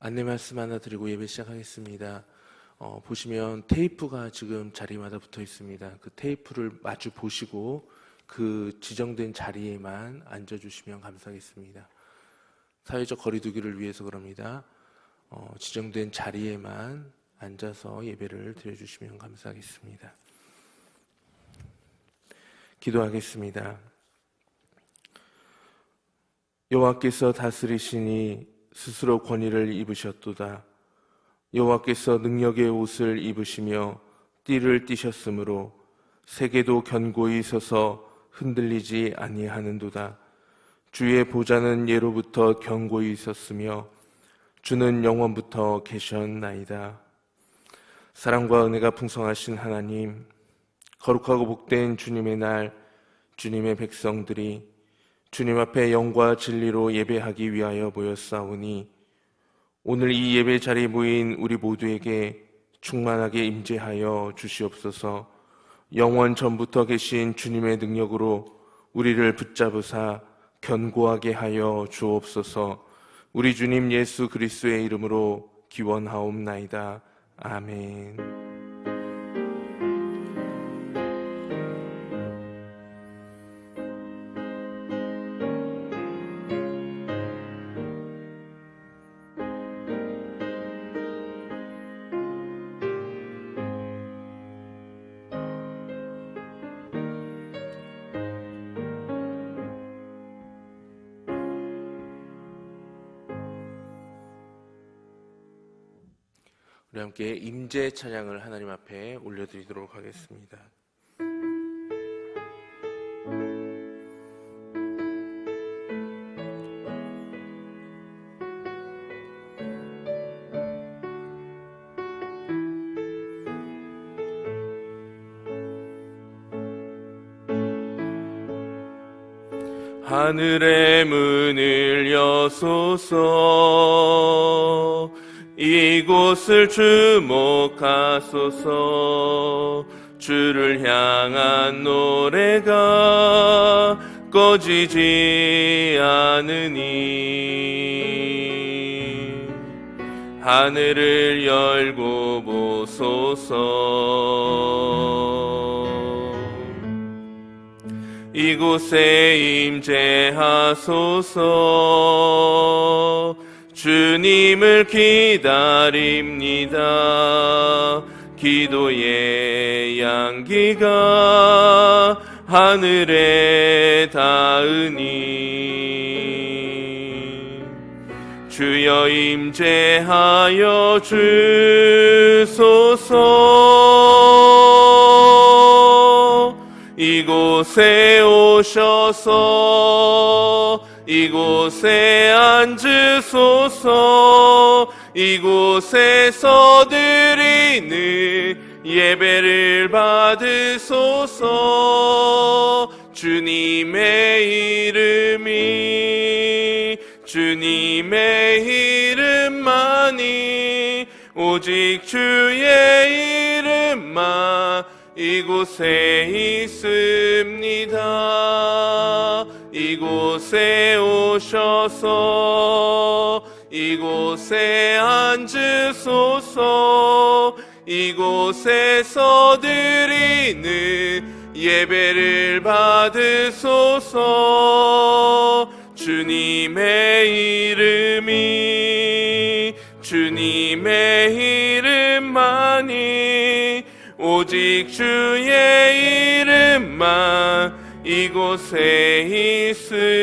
안내 말씀 하나 드리고 예배 시작하겠습니다. 보시면 테이프가 지금 자리마다 붙어 있습니다. 그 테이프를 마주 보시고 그 지정된 자리에만 앉아주시면 감사하겠습니다. 사회적 거리두기를 위해서 그럽니다. 지정된 자리에만 앉아서 예배를 드려주시면 감사하겠습니다. 기도하겠습니다. 여호와께서 다스리시니 스스로 권위를 입으셨도다. 여호와께서 능력의 옷을 입으시며 띠를 띠셨으므로 세계도 견고히 서서 흔들리지 아니하는도다. 주의 보좌는 예로부터 견고히 있었으며 주는 영원부터 계셨나이다. 사랑과 은혜가 풍성하신 하나님, 거룩하고 복된 주님의 날, 주님의 백성들이 주님 앞에 영과 진리로 예배하기 위하여 모였사오니 오늘 이 예배 자리에 모인 우리 모두에게 충만하게 임재하여 주시옵소서. 영원 전부터 계신 주님의 능력으로 우리를 붙잡으사 견고하게 하여 주옵소서. 우리 주님 예수 그리스도의 이름으로 기원하옵나이다. 아멘. 우리 함께 임재 찬양을 하나님 앞에 올려드리도록 하겠습니다. 하늘의 문을 여소서. 이곳을 주목하소서. 주를 향한 노래가 꺼지지 않으니 하늘을 열고 보소서. 이곳에 임재하소서. 주님을 기다립니다. 기도의 향기가 하늘에 닿으니 주여 임재하여 주소서. 이곳에 오셔서 이곳에 앉으소서. 이곳에서 드리는 예배를 받으소서. 주님의 이름만이 오직 주의 이름만 이곳에 있습니다. 이곳에 오셔서 이곳에 앉으소서. 이곳에서 드리는 예배를 받으소서. 주님의 이름만이 오직 주의 이름만 이곳에 있습니다.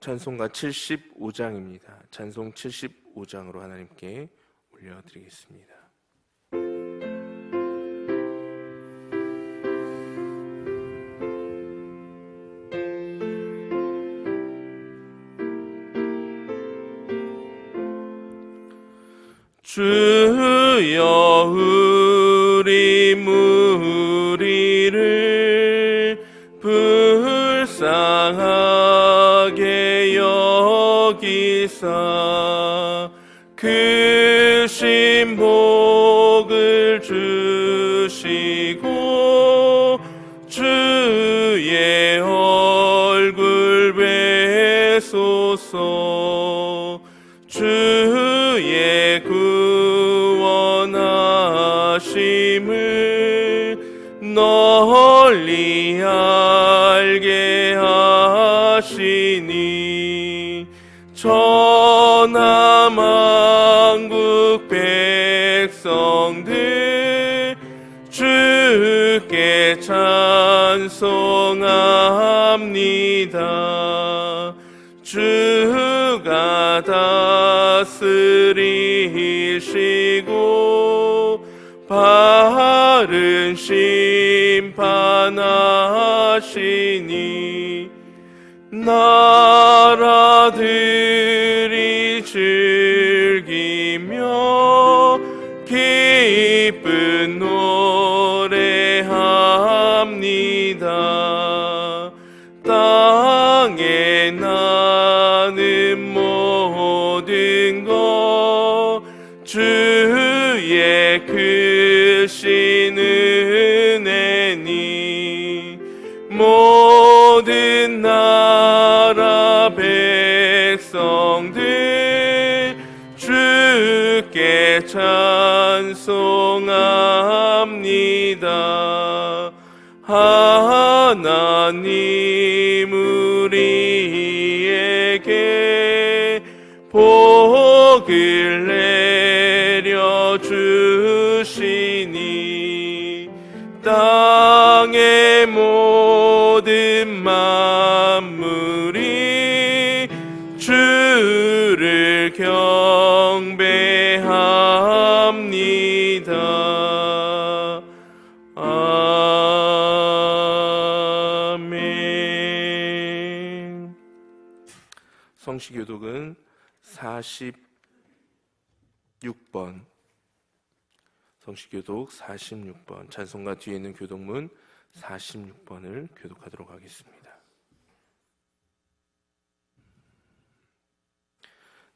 찬송가 75장입니다. 찬송 75장으로 하나님께 올려드리겠습니다. 주여 우리 무리를 불쌍하게 여기사 크신 복을 주시고 주의 주옵소서. 주의 구원하심을 널리 알게 하시니 천하만국 백성들 주께 찬송합니다. 주가 다스리시고 바른 심판하시니 나라들이 즐기며 기쁜 노래합니다. 땅에 나는 모든 것 주의 크신 은혜니 모든 나라 백성들 주께 찬송합니다. 하나님 우리에게 복을 내려주시니 땅의 모든 만물이 주를 경배합니다. 아멘. 성시교독은 46번, 성시교독 46번, 찬송가 뒤에 있는 교독문 46번을 교독하도록 하겠습니다.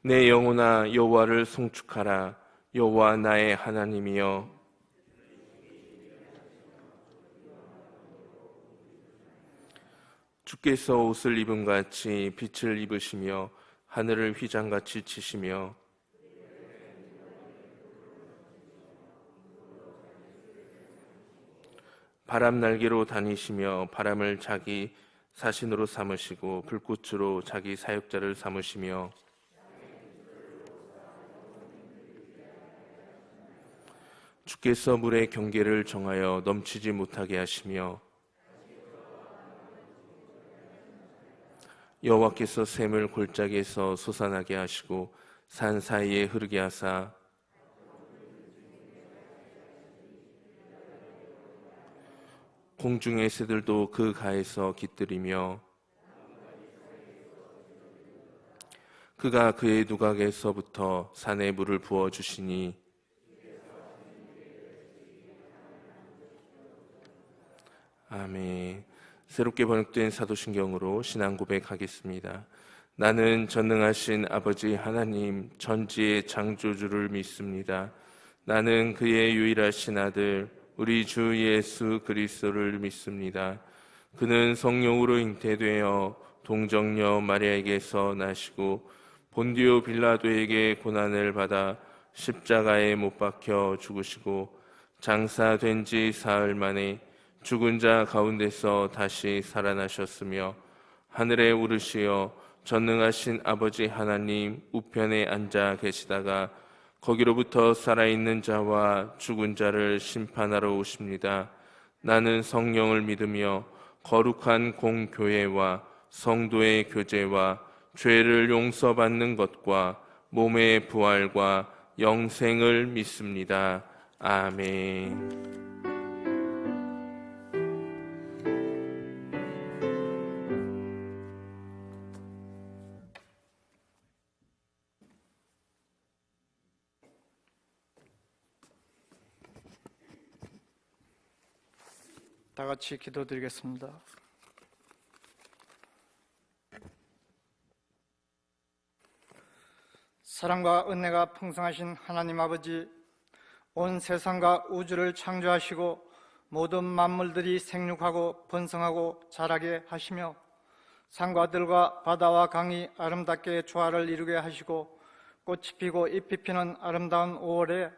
내 영혼아 여호와를 송축하라. 여호와 나의 하나님이여 주께서 옷을 입음같이 빛을 입으시며 하늘을 휘장같이 치시며 바람 날개로 다니시며 바람을 자기 사신으로 삼으시고 불꽃으로 자기 사역자를 삼으시며 주께서 물의 경계를 정하여 넘치지 못하게 하시며 여호와께서 샘을 골짜기에서 솟아나게 하시고 산 사이에 흐르게 하사 공중의 새들도 그 가에서 깃들이며 그가 그의 누각에서부터 산에 물을 부어주시니 아멘. 새롭게 번역된 사도신경으로 신앙 고백하겠습니다. 나는 전능하신 아버지 하나님 전지의 창조주를 믿습니다. 나는 그의 유일하신 아들 우리 주 예수 그리스도를 믿습니다. 그는 성령으로 잉태되어 동정녀 마리아에게서 나시고 본디오 빌라도에게 고난을 받아 십자가에 못 박혀 죽으시고 장사된 지 사흘 만에 죽은 자 가운데서 다시 살아나셨으며 하늘에 오르시어 전능하신 아버지 하나님 우편에 앉아 계시다가 거기로부터 살아있는 자와 죽은 자를 심판하러 오십니다. 나는 성령을 믿으며 거룩한 공교회와 성도의 교제와 죄를 용서받는 것과 몸의 부활과 영생을 믿습니다. 아멘. 다 같이 기도드리겠습니다. 사랑과 은혜가 풍성하신 하나님 아버지, 온 세상과 우주를 창조하시고 모든 만물들이 생육하고 번성하고 자라게 하시며 산과들과 바다와 강이 아름답게 조화를 이루게 하시고 꽃이 피고 잎이 피는 아름다운 5월에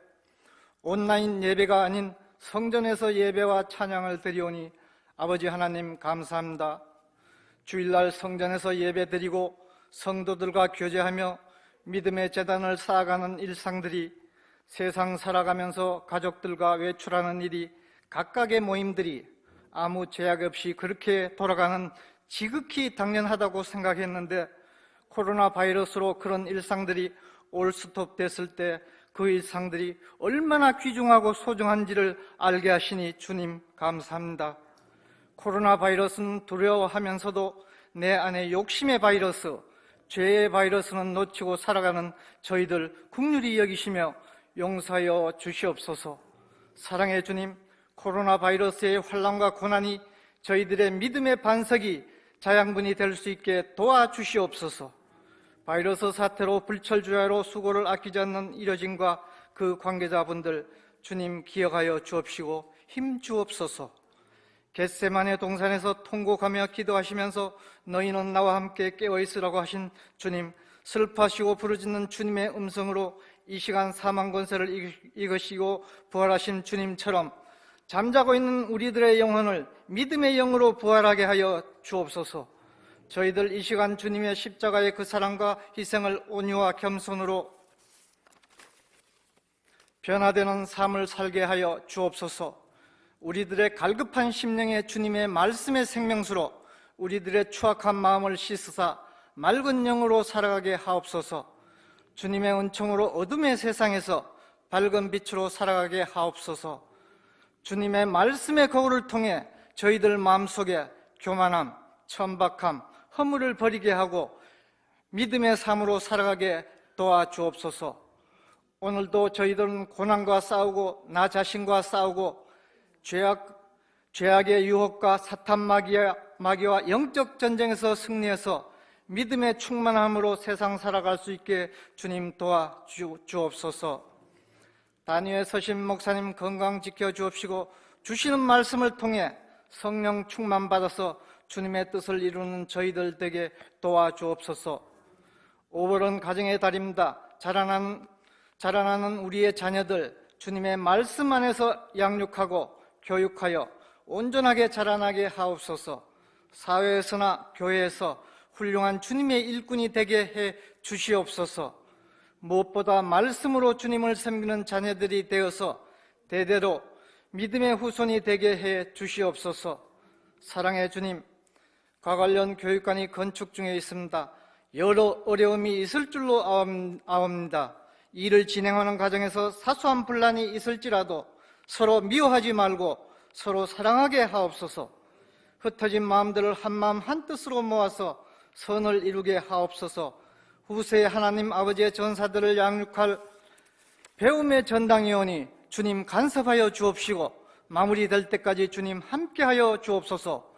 온라인 예배가 아닌 성전에서 예배와 찬양을 드리오니 아버지 하나님 감사합니다. 주일날 성전에서 예배드리고 성도들과 교제하며 믿음의 재단을 쌓아가는 일상들이 세상 살아가면서 가족들과 외출하는 일이 각각의 모임들이 아무 제약 없이 그렇게 돌아가는 지극히 당연하다고 생각했는데 코로나 바이러스로 그런 일상들이 올스톱 됐을 때 그 일상들이 얼마나 귀중하고 소중한지를 알게 하시니 주님 감사합니다. 코로나 바이러스는 두려워하면서도 내 안에 욕심의 바이러스, 죄의 바이러스는 놓치고 살아가는 저희들 긍휼히 여기시며 용서하여 주시옵소서. 사랑의 주님, 코로나 바이러스의 환난과 고난이 저희들의 믿음의 반석이 자양분이 될 수 있게 도와주시옵소서. 바이러스 사태로 불철주야로 수고를 아끼지 않는 일요진과 그 관계자분들 주님 기억하여 주옵시고 힘 주옵소서. 겟세마네 동산에서 통곡하며 기도하시면서 너희는 나와 함께 깨어있으라고 하신 주님, 슬퍼하시고 부르짖는 주님의 음성으로 이 시간 사망 권세를 이기시고 부활하신 주님처럼 잠자고 있는 우리들의 영혼을 믿음의 영으로 부활하게 하여 주옵소서. 저희들 이 시간 주님의 십자가의 그 사랑과 희생을 온유와 겸손으로 변화되는 삶을 살게 하여 주옵소서. 우리들의 갈급한 심령에 주님의 말씀의 생명수로 우리들의 추악한 마음을 씻으사 맑은 영으로 살아가게 하옵소서. 주님의 은총으로 어둠의 세상에서 밝은 빛으로 살아가게 하옵소서. 주님의 말씀의 거울을 통해 저희들 마음속에 교만함, 천박함, 허물을 버리게 하고 믿음의 삶으로 살아가게 도와주옵소서. 오늘도 저희들은 고난과 싸우고 나 자신과 싸우고 죄악의 유혹과 사탄 마귀와 영적 전쟁에서 승리해서 믿음의 충만함으로 세상 살아갈 수 있게 주님 도와주옵소서. 단위의 서신 목사님 건강 지켜주옵시고 주시는 말씀을 통해 성령 충만받아서 주님의 뜻을 이루는 저희들 되게 도와주옵소서. 5월은 가정의 달입니다. 자라나는 우리의 자녀들 주님의 말씀 안에서 양육하고 교육하여 온전하게 자라나게 하옵소서. 사회에서나 교회에서 훌륭한 주님의 일꾼이 되게 해 주시옵소서. 무엇보다 말씀으로 주님을 섬기는 자녀들이 되어서 대대로 믿음의 후손이 되게 해 주시옵소서. 사랑의 주님, 과관련 교육관이 건축 중에 있습니다. 여러 어려움이 있을 줄로 아옵니다. 일을 진행하는 과정에서 사소한 분란이 있을지라도 서로 미워하지 말고 서로 사랑하게 하옵소서. 흩어진 마음들을 한 마음 한 뜻으로 모아서 선을 이루게 하옵소서. 후세의 하나님 아버지의 전사들을 양육할 배움의 전당이오니 주님 간섭하여 주옵시고 마무리될 때까지 주님 함께하여 주옵소서.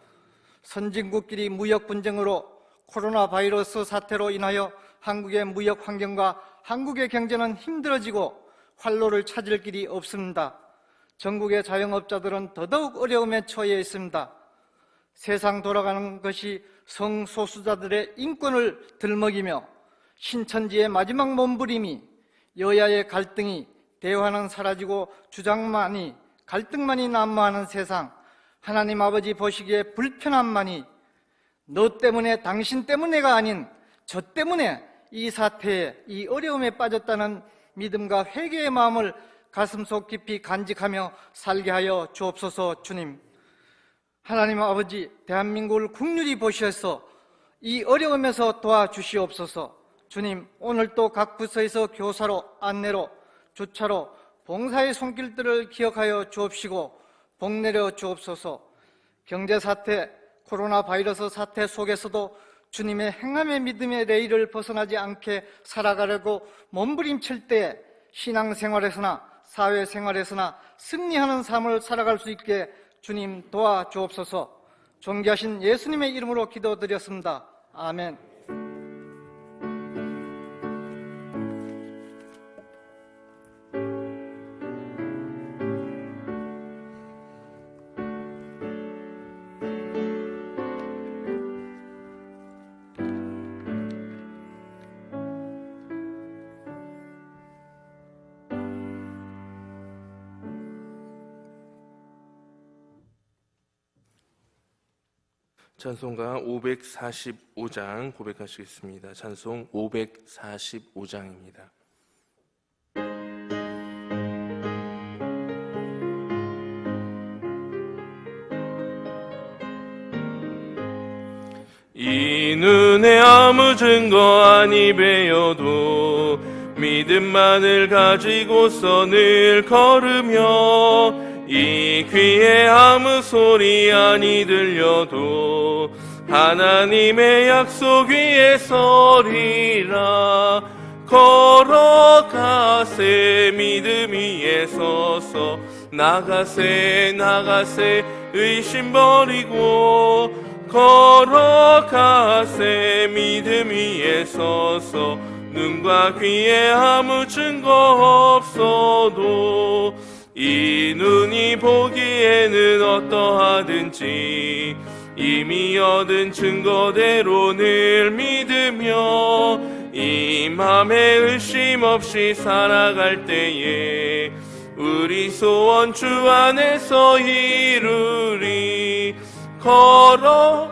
선진국끼리 무역 분쟁으로 코로나 바이러스 사태로 인하여 한국의 무역 환경과 한국의 경제는 힘들어지고 활로를 찾을 길이 없습니다. 전국의 자영업자들은 더더욱 어려움에 처해 있습니다. 세상 돌아가는 것이 성소수자들의 인권을 들먹이며 신천지의 마지막 몸부림이 여야의 갈등이 대화는 사라지고 주장만이 갈등만이 난무하는 세상, 하나님 아버지 보시기에 불편함만이 너 때문에 당신 때문에가 아닌 저 때문에 이 사태에 이 어려움에 빠졌다는 믿음과 회개의 마음을 가슴속 깊이 간직하며 살게 하여 주옵소서. 주님, 하나님 아버지 대한민국을 긍휼히 보셔서 이 어려움에서 도와주시옵소서. 주님, 오늘도 각 부서에서 교사로 안내로 주차로 봉사의 손길들을 기억하여 주옵시고 복 내려 주옵소서. 경제사태, 코로나 바이러스 사태 속에서도 주님의 행함의 믿음의 레일을 벗어나지 않게 살아가려고 몸부림칠 때 신앙생활에서나 사회생활에서나 승리하는 삶을 살아갈 수 있게 주님 도와주옵소서. 존귀하신 예수님의 이름으로 기도드렸습니다. 아멘. 찬송가 545장 고백하시겠습니다. 찬송 545장입니다. 이 눈에 아무 증거 아니 배어도 믿음만을 가지고서 늘 걸으며 이 귀에 아무 소리 아니 들려도 하나님의 약속 위에 서리라. 걸어가세 믿음 위에 서서 나가세 나가세 의심 버리고 걸어가세 믿음 위에 서서 눈과 귀에 아무 증거 없어도 이 눈이 보기에는 어떠하든지 이미 얻은 증거대로 늘 믿으며 이 맘에 의심 없이 살아갈 때에 우리 소원 주 안에서 이루리. 걸어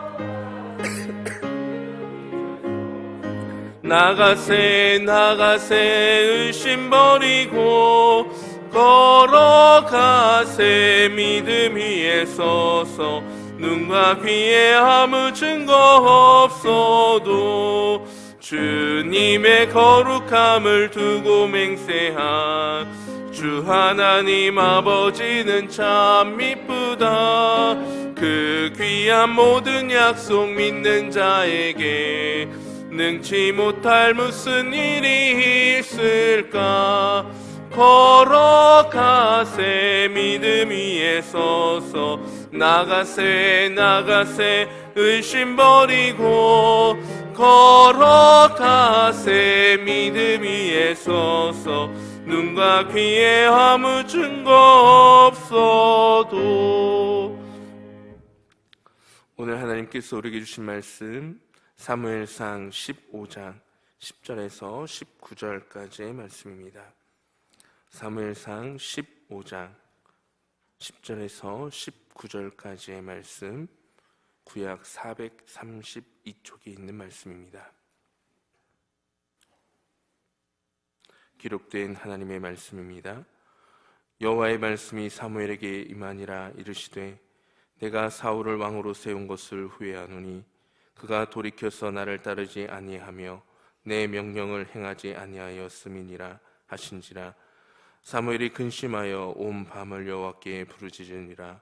나가세 나가세 의심 버리고 걸어가세 믿음 위에 서서 눈과 귀에 아무 증거 없어도 주님의 거룩함을 두고 맹세한 주 하나님 아버지는 참 미쁘다. 그 귀한 모든 약속 믿는 자에게 능치 못할 무슨 일이 있을까. 걸어가세 믿음 위에 서서 나가세 나가세 의심 버리고 걸어가세 믿음 위에 서서 눈과 귀에 아무 증거 없어도. 오늘 하나님께서 우리에게 주신 말씀 사무엘상 15장 10절에서 19절까지의 말씀입니다. 사무엘상 15장 10절에서 19절까지의 말씀, 구약 432쪽에 있는 말씀입니다. 기록된 하나님의 말씀입니다. 여호와의 말씀이 사무엘에게 임하니라. 이르시되 내가 사울을 왕으로 세운 것을 후회하노니 그가 돌이켜서 나를 따르지 아니하며 내 명령을 행하지 아니하였음이니라 하신지라. 사무엘이 근심하여 온 밤을 여호와께 부르짖으니라.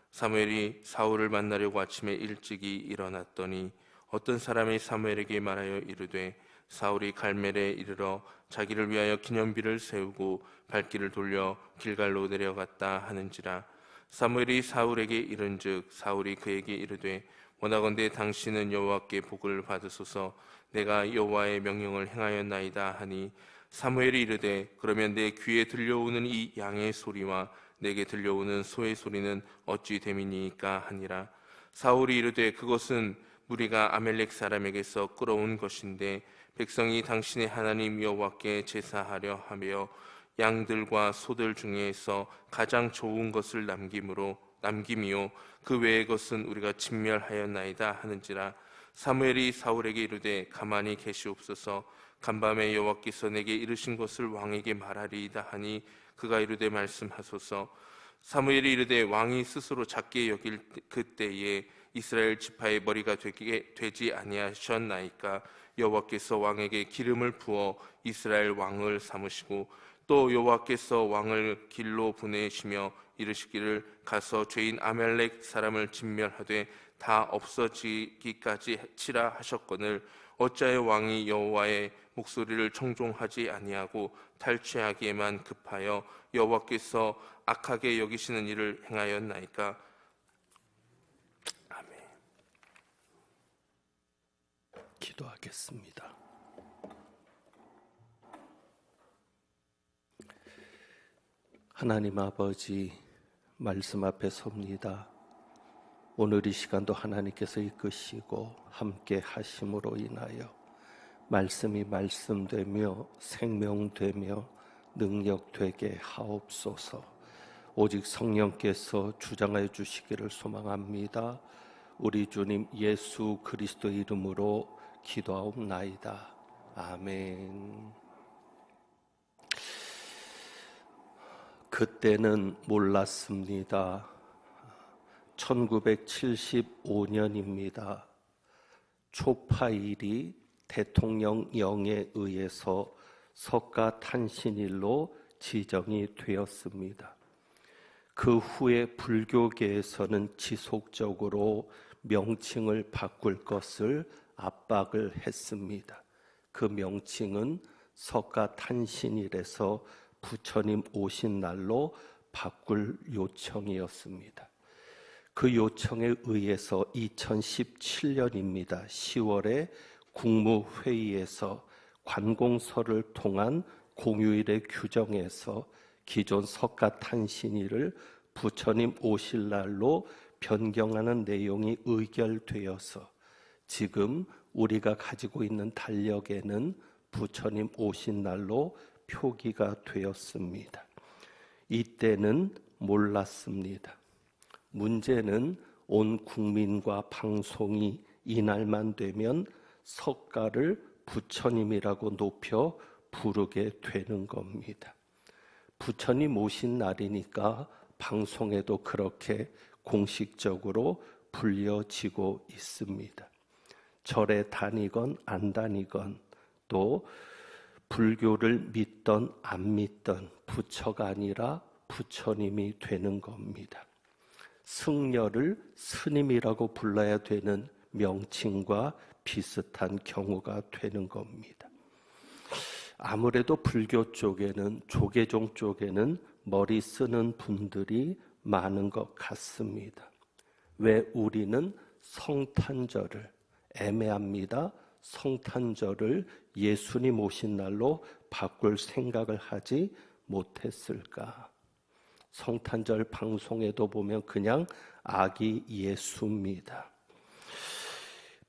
사무엘이 사울을 만나려고 아침에 일찍이 일어났더니 어떤 사람이 사무엘에게 말하여 이르되 사울이 갈멜에 이르러 자기를 위하여 기념비를 세우고 발길을 돌려 길갈로 내려갔다 하는지라. 사무엘이 사울에게 이른즉 사울이 그에게 이르되 원하건대 당신은 여호와께 복을 받으소서. 내가 여호와의 명령을 행하였나이다 하니 사무엘이 이르되 그러면 내 귀에 들려오는 이 양의 소리와 내게 들려오는 소의 소리는 어찌 됨이니까 하니라. 사울이 이르되 그것은 무리가 아멜렉 사람에게서 끌어온 것인데 백성이 당신의 하나님 여호와께 제사하려 하며 양들과 소들 중에서 가장 좋은 것을 남김이요 그 외의 것은 우리가 진멸하였나이다 하는지라. 사무엘이 사울에게 이르되 가만히 계시옵소서. 간밤에 여호와께서 내게 이르신 것을 왕에게 말하리이다 하니 그가 이르되 말씀하소서. 사무엘이 이르되 왕이 스스로 작게 여길 그때에 이스라엘 지파의 머리가 되지 아니하셨나이까. 여호와께서 왕에게 기름을 부어 이스라엘 왕을 삼으시고 또 여호와께서 왕을 길로 보내시며 이르시기를 가서 죄인 아멜렉 사람을 진멸하되 다 없어지기까지 치라 하셨거늘 어찌하여 왕이 여호와의 목소리를 청종하지 아니하고 탈취하기에만 급하여 여호와께서 악하게 여기시는 일을 행하였나이까. 아멘. 기도하겠습니다. 하나님 아버지, 말씀 앞에 섭니다. 오늘 이 시간도 하나님께서 이끄시고 함께 하심으로 인하여 말씀이 말씀되며 생명되며 능력되게 하옵소서. 오직 성령께서 주장하여 주시기를 소망합니다. 우리 주님 예수 그리스도 이름으로 기도하옵나이다. 아멘. 그때는 몰랐습니다. 1975년입니다. 초파일이 대통령령에 의해서 석가탄신일로 지정이 되었습니다. 그 후에 불교계에서는 지속적으로 명칭을 바꿀 것을 압박을 했습니다. 그 명칭은 석가탄신일에서 부처님 오신 날로 바꿀 요청이었습니다. 그 요청에 의해서 2017년입니다. 10월에 국무회의에서 관공서를 통한 공휴일의 규정에서 기존 석가탄신일을 부처님 오실 날로 변경하는 내용이 의결되어서 지금 우리가 가지고 있는 달력에는 부처님 오신 날로 표기가 되었습니다. 이때는 몰랐습니다. 문제는 온 국민과 방송이 이날만 되면 석가를 부처님이라고 높여 부르게 되는 겁니다. 부처님 오신 날이니까 방송에도 그렇게 공식적으로 불려지고 있습니다. 절에 다니건 안 다니건 또 불교를 믿던 안 믿던 부처가 아니라 부처님이 되는 겁니다. 승려를 스님이라고 불러야 되는 명칭과 비슷한 경우가 되는 겁니다. 아무래도 불교 쪽에는 조계종 쪽에는 머리 쓰는 분들이 많은 것 같습니다. 왜 우리는 성탄절을 애매합니다. 성탄절을 예수님 오신 날로 바꿀 생각을 하지 못했을까? 성탄절 방송에도 보면 그냥 아기 예수입니다.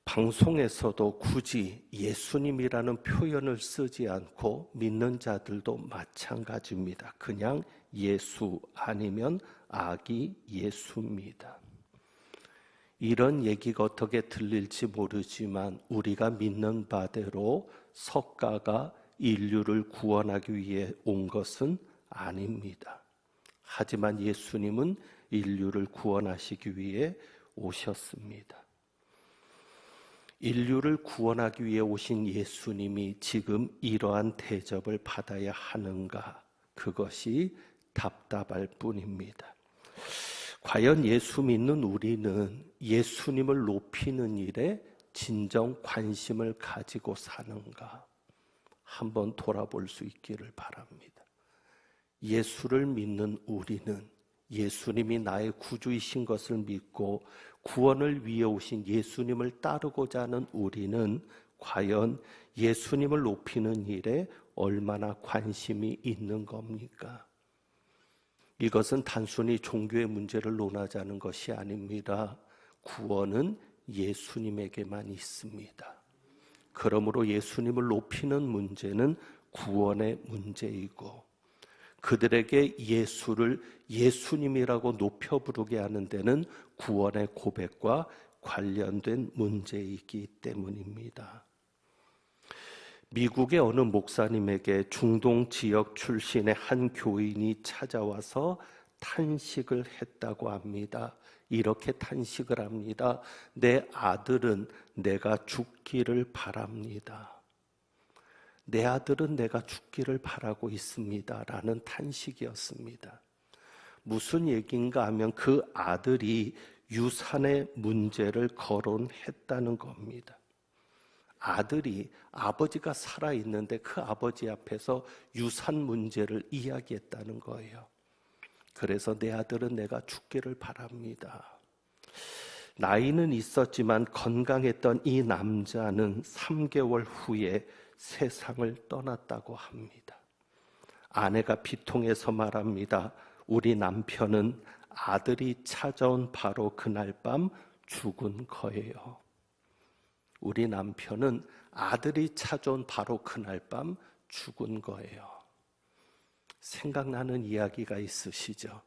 방송에서도 굳이 예수님이라는 표현을 쓰지 않고 믿는 자들도 마찬가지입니다. 그냥 예수 아니면 아기 예수입니다. 이런 얘기가 어떻게 들릴지 모르지만 우리가 믿는 바대로 석가가 인류를 구원하기 위해 온 것은 아닙니다. 하지만 예수님은 인류를 구원하시기 위해 오셨습니다. 인류를 구원하기 위해 오신 예수님이 지금 이러한 대접을 받아야 하는가? 그것이 답답할 뿐입니다. 과연 예수 믿는 우리는 예수님을 높이는 일에 진정 관심을 가지고 사는가? 한번 돌아볼 수 있기를 바랍니다. 예수를 믿는 우리는 예수님이 나의 구주이신 것을 믿고 구원을 위해 오신 예수님을 따르고자 하는 우리는 과연 예수님을 높이는 일에 얼마나 관심이 있는 겁니까? 이것은 단순히 종교의 문제를 논하자는 것이 아닙니다. 구원은 예수님에게만 있습니다. 그러므로 예수님을 높이는 문제는 구원의 문제이고 그들에게 예수를 예수님이라고 높여 부르게 하는 데는 구원의 고백과 관련된 문제이기 때문입니다. 미국의 어느 목사님에게 중동 지역 출신의 한 교인이 찾아와서 탄식을 했다고 합니다. 이렇게 탄식을 합니다. 내 아들은 내가 죽기를 바랍니다. 내 아들은 내가 죽기를 바라고 있습니다. 라는 탄식이었습니다. 무슨 얘기인가 하면 그 아들이 유산의 문제를 거론했다는 겁니다. 아들이 아버지가 살아있는데 그 아버지 앞에서 유산 문제를 이야기했다는 거예요. 그래서 내 아들은 내가 죽기를 바랍니다. 나이는 있었지만 건강했던 이 남자는 3개월 후에 세상을 떠났다고 합니다. 아내가 비통해서 말합니다. 우리 남편은 아들이 찾아온 바로 그날 밤 죽은 거예요. 우리 남편은 아들이 찾아온 바로 그날 밤 죽은 거예요. 생각나는 이야기가 있으시죠?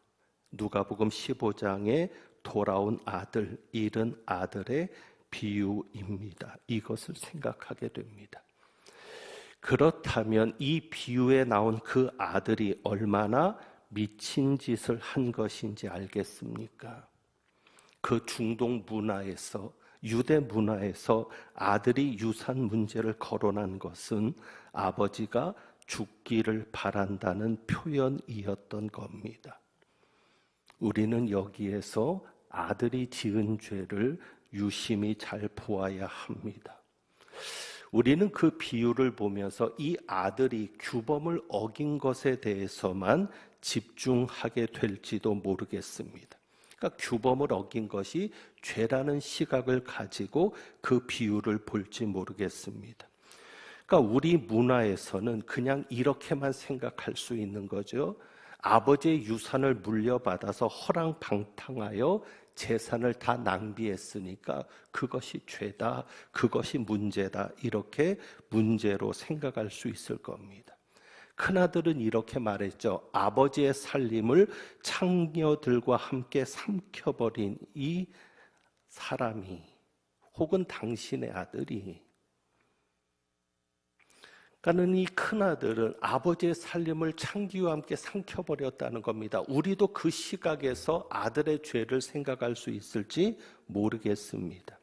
누가복음 15장에 돌아온 아들, 잃은 아들의 비유입니다. 이것을 생각하게 됩니다. 그렇다면 이 비유에 나온 그 아들이 얼마나 미친 짓을 한 것인지 알겠습니까? 그 중동 문화에서, 유대 문화에서 아들이 유산 문제를 거론한 것은 아버지가 죽기를 바란다는 표현이었던 겁니다. 우리는 여기에서 아들이 지은 죄를 유심히 잘 보아야 합니다. 우리는 그 비유를 보면서 이 아들이 규범을 어긴 것에 대해서만 집중하게 될지도 모르겠습니다. 그러니까 규범을 어긴 것이 죄라는 시각을 가지고 그 비유를 볼지 모르겠습니다. 그러니까 우리 문화에서는 그냥 이렇게만 생각할 수 있는 거죠. 아버지의 유산을 물려받아서 허랑방탕하여 재산을 다 낭비했으니까 그것이 죄다, 그것이 문제다, 이렇게 문제로 생각할 수 있을 겁니다. 큰아들은 이렇게 말했죠. 아버지의 살림을 창녀들과 함께 삼켜버린 이 사람이, 혹은 당신의 아들이, 그러니까는 이 큰아들은 아버지의 살림을 창기와 함께 삼켜버렸다는 겁니다. 우리도 그 시각에서 아들의 죄를 생각할 수 있을지 모르겠습니다.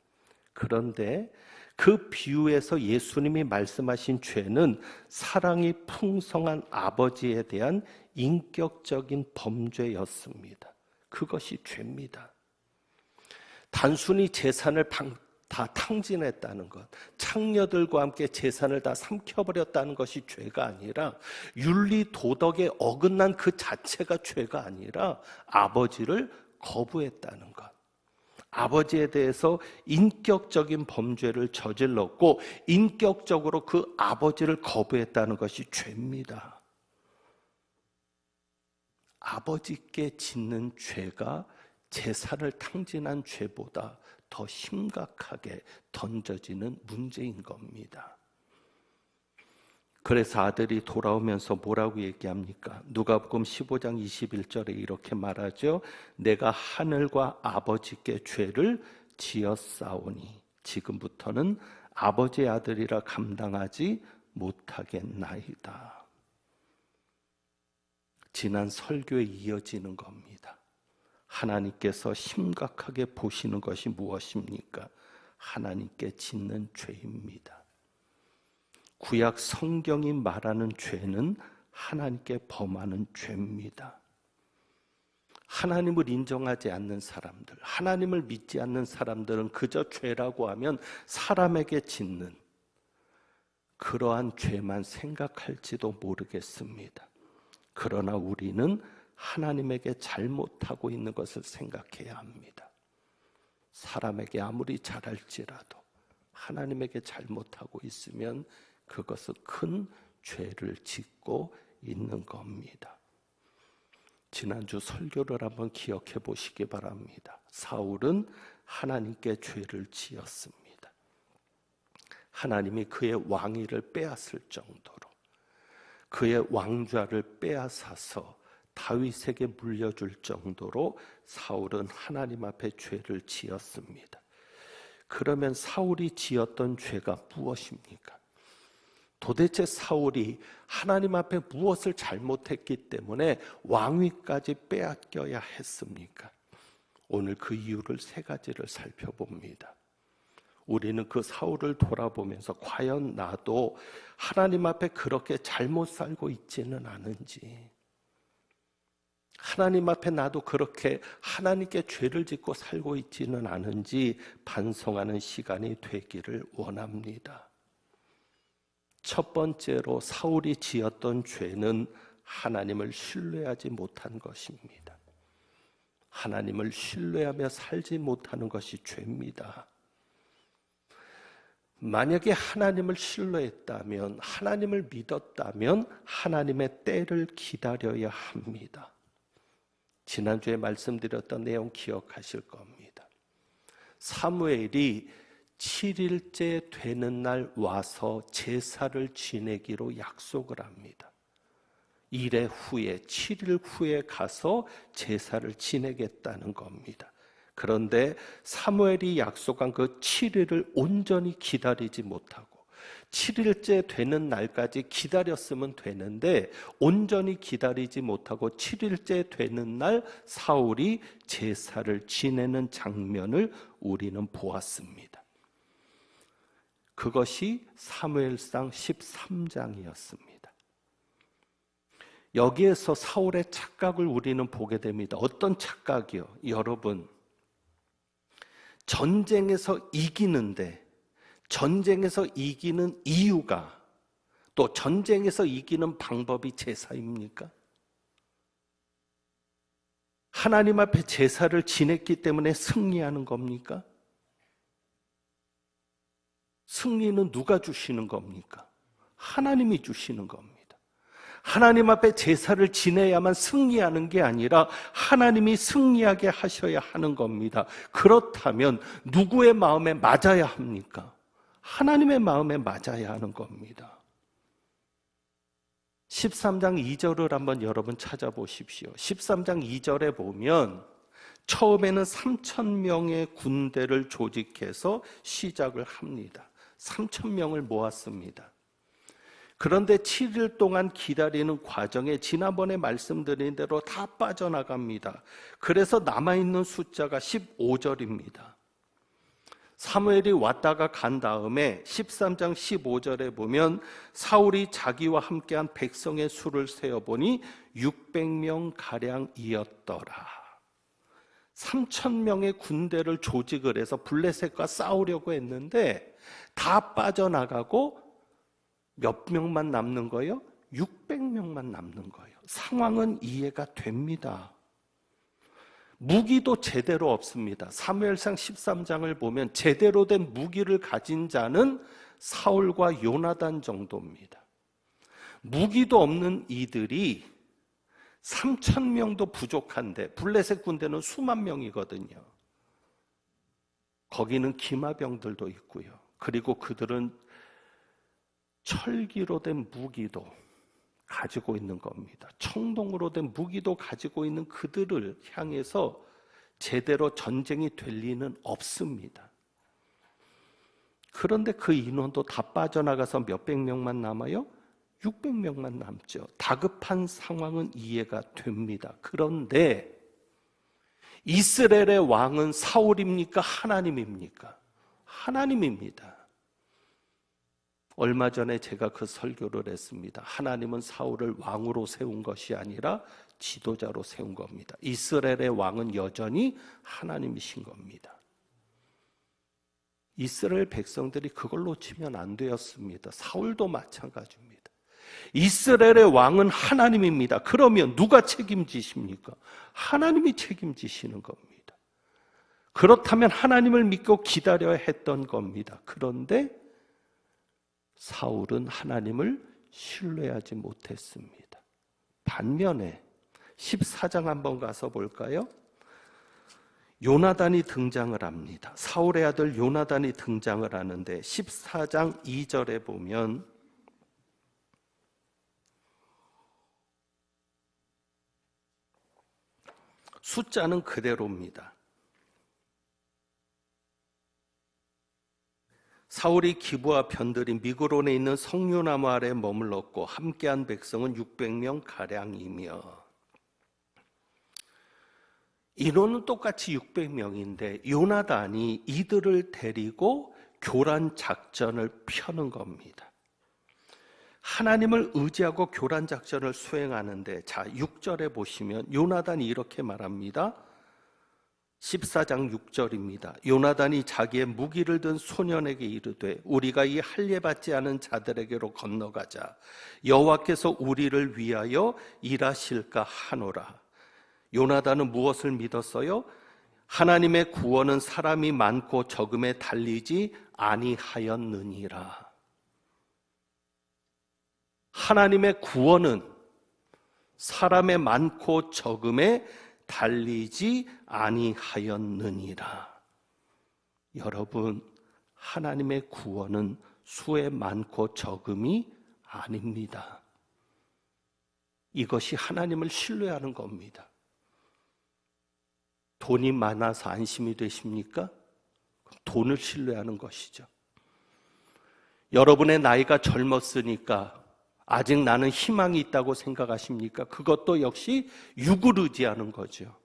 그런데 그 비유에서 예수님이 말씀하신 죄는 사랑이 풍성한 아버지에 대한 인격적인 범죄였습니다. 그것이 죄입니다. 단순히 재산을 다 탕진했다는 것, 창녀들과 함께 재산을 다 삼켜버렸다는 것이 죄가 아니라, 윤리 도덕에 어긋난 그 자체가 죄가 아니라 아버지를 거부했다는 것, 아버지에 대해서 인격적인 범죄를 저질렀고 인격적으로 그 아버지를 거부했다는 것이 죄입니다. 아버지께 짓는 죄가 재산을 탕진한 죄보다 더 심각하게 던져지는 문제인 겁니다. 그래서 아들이 돌아오면서 뭐라고 얘기합니까? 누가복음 15장 21절에 이렇게 말하죠. 내가 하늘과 아버지께 죄를 지었사오니 지금부터는 아버지의 아들이라 감당하지 못하겠나이다. 지난 설교에 이어지는 겁니다. 하나님께서 심각하게 보시는 것이 무엇입니까? 하나님께 짓는 죄입니다. 구약 성경이 말하는 죄는 하나님께 범하는 죄입니다. 하나님을 인정하지 않는 사람들, 하나님을 믿지 않는 사람들은 그저 죄라고 하면 사람에게 짓는 그러한 죄만 생각할지도 모르겠습니다. 그러나 우리는 하나님에게 잘못하고 있는 것을 생각해야 합니다. 사람에게 아무리 잘할지라도 하나님에게 잘못하고 있으면 그것은 큰 죄를 짓고 있는 겁니다. 지난주 설교를 한번 기억해 보시기 바랍니다. 사울은 하나님께 죄를 지었습니다. 하나님이 그의 왕위를 빼앗을 정도로, 그의 왕좌를 빼앗아서 다윗에게 물려줄 정도로 사울은 하나님 앞에 죄를 지었습니다. 그러면 사울이 지었던 죄가 무엇입니까? 도대체 사울이 하나님 앞에 무엇을 잘못했기 때문에 왕위까지 빼앗겨야 했습니까? 오늘 그 이유를 세 가지를 살펴봅니다. 우리는 그 사울을 돌아보면서 과연 나도 하나님 앞에 그렇게 잘못 살고 있지는 않은지, 하나님 앞에 나도 그렇게 하나님께 죄를 짓고 살고 있지는 않은지 반성하는 시간이 되기를 원합니다. 첫 번째로 사울이 지었던 죄는 하나님을 신뢰하지 못한 것입니다. 하나님을 신뢰하며 살지 못하는 것이 죄입니다. 만약에 하나님을 신뢰했다면, 하나님을 믿었다면 하나님의 때를 기다려야 합니다. 지난주에 말씀드렸던 내용 기억하실 겁니다. 사무엘이 7일째 되는 날 와서 제사를 지내기로 약속을 합니다. 이래 후에 7일 후에 가서 제사를 지내겠다는 겁니다. 그런데 사무엘이 약속한 그 7일을 온전히 기다리지 못하고 7일째 되는 날까지 기다렸으면 되는데 온전히 기다리지 못하고 7일째 되는 날 사울이 제사를 지내는 장면을 우리는 보았습니다. 그것이 사무엘상 13장이었습니다. 여기에서 사울의 착각을 우리는 보게 됩니다. 어떤 착각이요? 여러분, 전쟁에서 이기는데 전쟁에서 이기는 이유가 또 전쟁에서 이기는 방법이 제사입니까? 하나님 앞에 제사를 지냈기 때문에 승리하는 겁니까? 승리는 누가 주시는 겁니까? 하나님이 주시는 겁니다. 하나님 앞에 제사를 지내야만 승리하는 게 아니라 하나님이 승리하게 하셔야 하는 겁니다. 그렇다면 누구의 마음에 맞아야 합니까? 하나님의 마음에 맞아야 하는 겁니다. 13장 2절을 한번 여러분 찾아보십시오. 13장 2절에 보면 처음에는 3,000명의 군대를 조직해서 시작을 합니다. 3,000명을 모았습니다. 그런데 7일 동안 기다리는 과정에 지난번에 말씀드린 대로 다 빠져나갑니다. 그래서 남아있는 숫자가 15절입니다. 사무엘이 왔다가 간 다음에 13장 15절에 보면 사울이 자기와 함께한 백성의 수를 세어보니 600명가량이었더라. 3,000명의 군대를 조직을 해서 블레셋과 싸우려고 했는데 다 빠져나가고 몇 명만 남는 거예요? 600명만 남는 거예요. 상황은 이해가 됩니다. 무기도 제대로 없습니다. 사무엘상 13장을 보면 제대로 된 무기를 가진 자는 사울과 요나단 정도입니다. 무기도 없는 이들이 3,000명도 부족한데 블레셋 군대는 수만 명이거든요. 거기는 기마병들도 있고요. 그리고 그들은 철기로 된 무기도 가지고 있는 겁니다. 청동으로 된 무기도 가지고 있는 그들을 향해서 제대로 전쟁이 될 리는 없습니다. 그런데 그 인원도 다 빠져나가서 몇백 명만 남아요? 600명만 남죠. 다급한 상황은 이해가 됩니다. 그런데 이스라엘의 왕은 사울입니까? 하나님입니까? 하나님입니다. 얼마 전에 제가 그 설교를 했습니다. 하나님은 사울을 왕으로 세운 것이 아니라 지도자로 세운 겁니다. 이스라엘의 왕은 여전히 하나님이신 겁니다. 이스라엘 백성들이 그걸 놓치면 안 되었습니다. 사울도 마찬가지입니다. 이스라엘의 왕은 하나님입니다. 그러면 누가 책임지십니까? 하나님이 책임지시는 겁니다. 그렇다면 하나님을 믿고 기다려야 했던 겁니다. 그런데 사울은 하나님을 신뢰하지 못했습니다. 반면에 14장 한번 가서 볼까요? 요나단이 등장을 합니다. 사울의 아들 요나단이 등장을 하는데 14장 2절에 보면 숫자는 그대로입니다. 사울이 기브와 변들인 미그론에 있는 석류나무 아래 머물렀고 함께한 백성은 600명 가량이며 인원은 똑같이 600명인데 요나단이 이들을 데리고 교란 작전을 펴는 겁니다. 하나님을 의지하고 교란 작전을 수행하는데 자 6절에 보시면 요나단이 이렇게 말합니다. 14장 6절입니다. 요나단이 자기의 무기를 든 소년에게 이르되 우리가 이 할례받지 않은 자들에게로 건너가자. 여호와께서 우리를 위하여 일하실까 하노라. 요나단은 무엇을 믿었어요? 하나님의 구원은 사람이 많고 적음에 달리지 아니하였느니라. 하나님의 구원은 사람의 많고 적음에 달리지 아니하였느니라. 여러분, 하나님의 구원은 수에 많고 적음이 아닙니다. 이것이 하나님을 신뢰하는 겁니다. 돈이 많아서 안심이 되십니까? 돈을 신뢰하는 것이죠. 여러분의 나이가 젊었으니까 아직 나는 희망이 있다고 생각하십니까? 그것도 역시 육을 의지하는 거죠.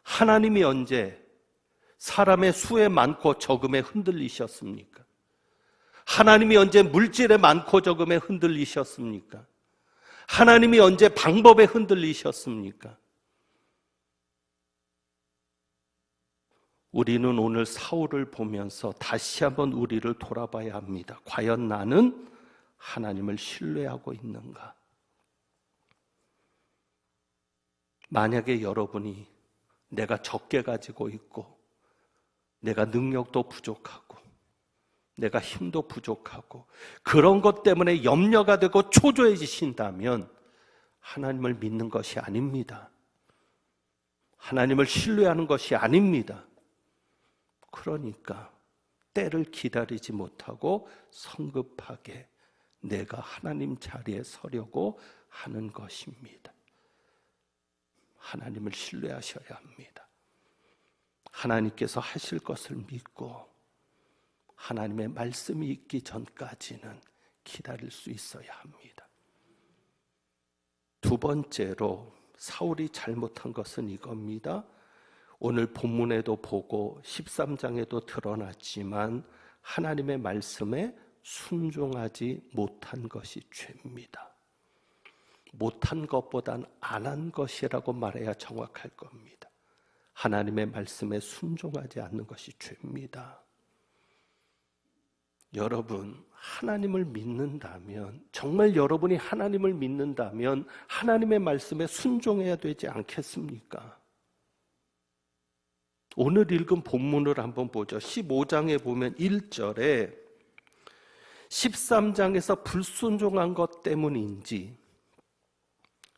하나님이 언제 사람의 수에 많고 적음에 흔들리셨습니까? 하나님이 언제 물질에 많고 적음에 흔들리셨습니까? 하나님이 언제 방법에 흔들리셨습니까? 우리는 오늘 사울을 보면서 다시 한번 우리를 돌아봐야 합니다. 과연 나는 하나님을 신뢰하고 있는가? 만약에 여러분이 내가 적게 가지고 있고 내가 능력도 부족하고 내가 힘도 부족하고 그런 것 때문에 염려가 되고 초조해지신다면 하나님을 믿는 것이 아닙니다. 하나님을 신뢰하는 것이 아닙니다. 그러니까 때를 기다리지 못하고 성급하게 내가 하나님 자리에 서려고 하는 것입니다. 하나님을 신뢰하셔야 합니다. 하나님께서 하실 것을 믿고 하나님의 말씀이 있기 전까지는 기다릴 수 있어야 합니다. 두 번째로 사울이 잘못한 것은 이겁니다. 오늘 본문에도 보고 13장에도 드러났지만 하나님의 말씀에 순종하지 못한 것이 죄입니다. 못한 것보단 안 한 것이라고 말해야 정확할 겁니다. 하나님의 말씀에 순종하지 않는 것이 죄입니다. 여러분, 하나님을 믿는다면, 정말 여러분이 하나님을 믿는다면 하나님의 말씀에 순종해야 되지 않겠습니까? 오늘 읽은 본문을 한번 보죠. 15장에 보면 1절에 13장에서 불순종한 것 때문인지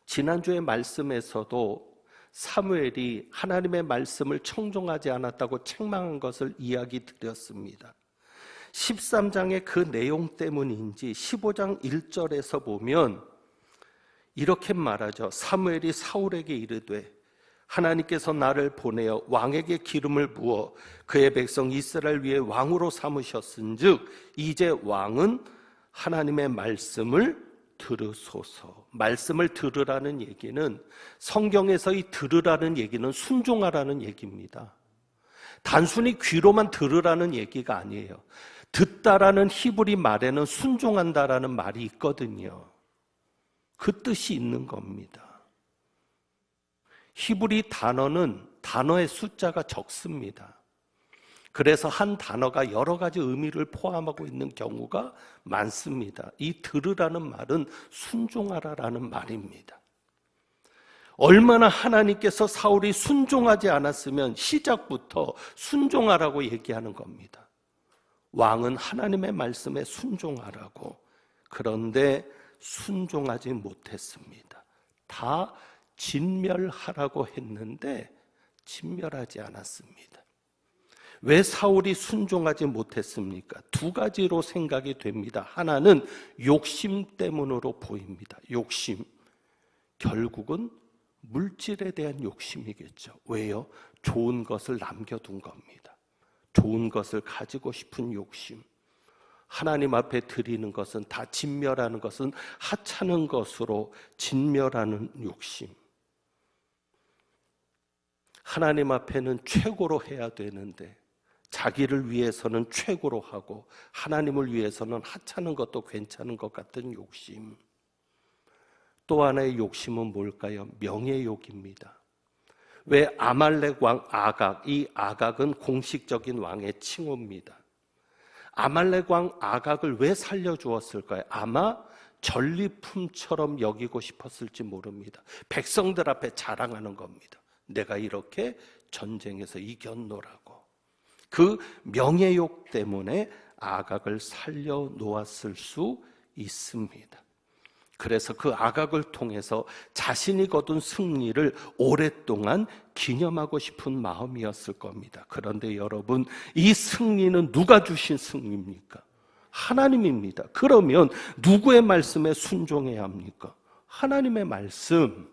지난주의 말씀에서도 사무엘이 하나님의 말씀을 청종하지 않았다고 책망한 것을 이야기 드렸습니다. 13장의 그 내용 때문인지 15장 1절에서 보면 이렇게 말하죠. 사무엘이 사울에게 이르되 하나님께서 나를 보내어 왕에게 기름을 부어 그의 백성 이스라엘 위에 왕으로 삼으셨은즉 이제 왕은 하나님의 말씀을 들으소서. 말씀을 들으라는 얘기는 성경에서 이 들으라는 얘기는 순종하라는 얘기입니다. 단순히 귀로만 들으라는 얘기가 아니에요. 듣다라는 히브리 말에는 순종한다라는 말이 있거든요. 그 뜻이 있는 겁니다. 히브리 단어는 단어의 숫자가 적습니다. 그래서 한 단어가 여러 가지 의미를 포함하고 있는 경우가 많습니다. 이 들으라는 말은 순종하라라는 말입니다. 얼마나 하나님께서 사울이 순종하지 않았으면 시작부터 순종하라고 얘기하는 겁니다. 왕은 하나님의 말씀에 순종하라고. 그런데 순종하지 못했습니다. 다 진멸하라고 했는데 진멸하지 않았습니다. 왜 사울이 순종하지 못했습니까? 두 가지로 생각이 됩니다. 하나는 욕심 때문으로 보입니다. 욕심. 결국은 물질에 대한 욕심이겠죠. 왜요? 좋은 것을 남겨둔 겁니다. 좋은 것을 가지고 싶은 욕심. 하나님 앞에 드리는 것은 다 진멸하는 것은 하찮은 것으로 진멸하는 욕심. 하나님 앞에는 최고로 해야 되는데 자기를 위해서는 최고로 하고 하나님을 위해서는 하찮은 것도 괜찮은 것 같은 욕심. 또 하나의 욕심은 뭘까요? 명예욕입니다. 왜 아말렉 왕 아각, 이 아각은 공식적인 왕의 칭호입니다. 아말렉 왕 아각을 왜 살려주었을까요? 아마 전리품처럼 여기고 싶었을지 모릅니다. 백성들 앞에 자랑하는 겁니다. 내가 이렇게 전쟁에서 이겼노라고. 그 명예욕 때문에 아각을 살려놓았을 수 있습니다. 그래서 그 아각을 통해서 자신이 거둔 승리를 오랫동안 기념하고 싶은 마음이었을 겁니다. 그런데 여러분, 이 승리는 누가 주신 승리입니까? 하나님입니다. 그러면 누구의 말씀에 순종해야 합니까? 하나님의 말씀.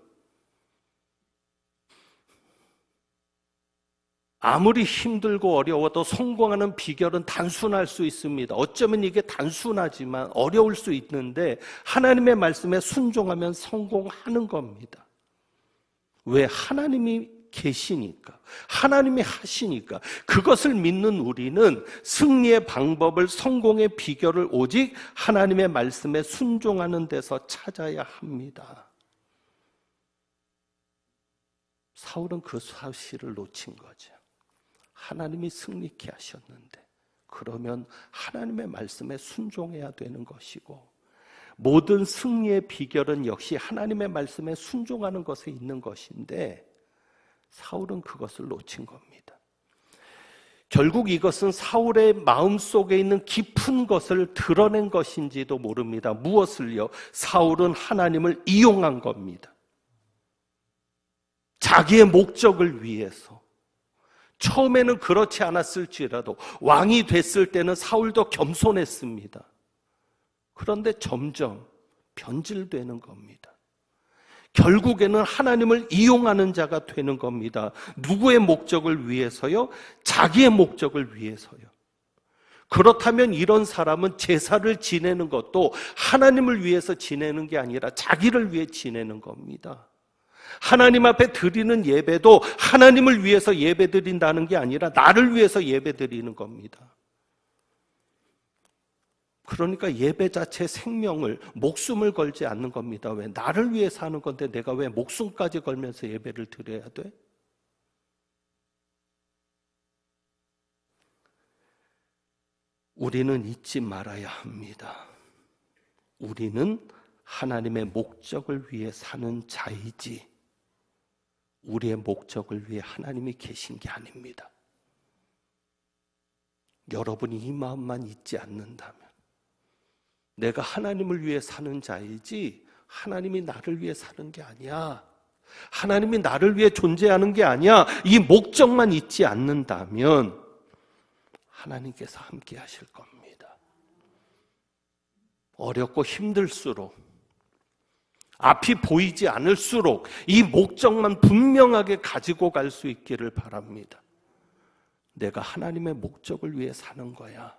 아무리 힘들고 어려워도 성공하는 비결은 단순할 수 있습니다. 어쩌면 이게 단순하지만 어려울 수 있는데 하나님의 말씀에 순종하면 성공하는 겁니다. 왜? 하나님이 계시니까, 하나님이 하시니까. 그것을 믿는 우리는 승리의 방법을, 성공의 비결을 오직 하나님의 말씀에 순종하는 데서 찾아야 합니다. 사울은 그 사실을 놓친 거죠. 하나님이 승리케 하셨는데 그러면 하나님의 말씀에 순종해야 되는 것이고, 모든 승리의 비결은 역시 하나님의 말씀에 순종하는 것에 있는 것인데 사울은 그것을 놓친 겁니다. 결국 이것은 사울의 마음속에 있는 깊은 것을 드러낸 것인지도 모릅니다. 무엇을요? 사울은 하나님을 이용한 겁니다. 자기의 목적을 위해서. 처음에는 그렇지 않았을지라도 왕이 됐을 때는 사울도 겸손했습니다. 그런데 점점 변질되는 겁니다. 결국에는 하나님을 이용하는 자가 되는 겁니다. 누구의 목적을 위해서요? 자기의 목적을 위해서요. 그렇다면 이런 사람은 제사를 지내는 것도 하나님을 위해서 지내는 게 아니라 자기를 위해 지내는 겁니다. 하나님 앞에 드리는 예배도 하나님을 위해서 예배 드린다는 게 아니라 나를 위해서 예배 드리는 겁니다. 그러니까 예배 자체 생명을, 목숨을 걸지 않는 겁니다. 왜? 나를 위해 사는 건데 내가 왜 목숨까지 걸면서 예배를 드려야 돼? 우리는 잊지 말아야 합니다. 우리는 하나님의 목적을 위해 사는 자이지 우리의 목적을 위해 하나님이 계신 게 아닙니다. 여러분이 이 마음만 잊지 않는다면, 내가 하나님을 위해 사는 자이지 하나님이 나를 위해 사는 게 아니야, 하나님이 나를 위해 존재하는 게 아니야, 이 목적만 잊지 않는다면 하나님께서 함께 하실 겁니다. 어렵고 힘들수록, 앞이 보이지 않을수록 이 목적만 분명하게 가지고 갈 수 있기를 바랍니다. 내가 하나님의 목적을 위해 사는 거야.